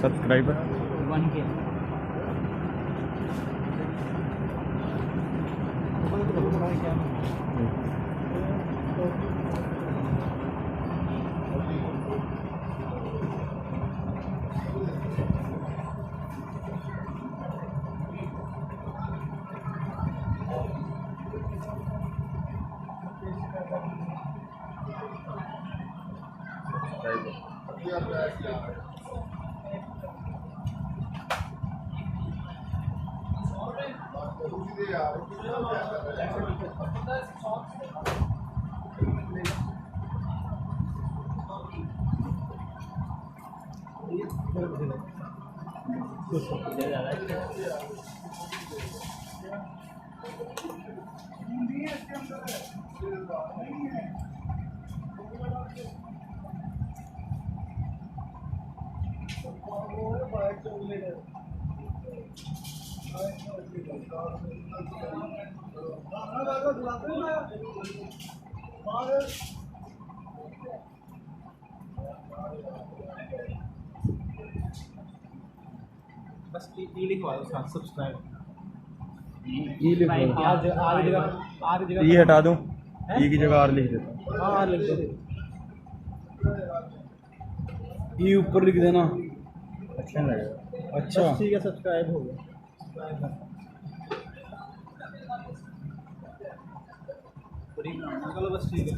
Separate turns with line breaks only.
Subscriber
1K बस ई लिखवा दो साथ सब्सक्राइब
ई लिख दो।
आज जगह
ई हटा दूं, ई की जगह आर लिख देता हूं।
हाँ लिख दो
ई ऊपर लिख देना, अच्छा नहीं लगेगा।
अच्छा ठीक है सब्सक्राइब हो गया चलो बस ठीक है।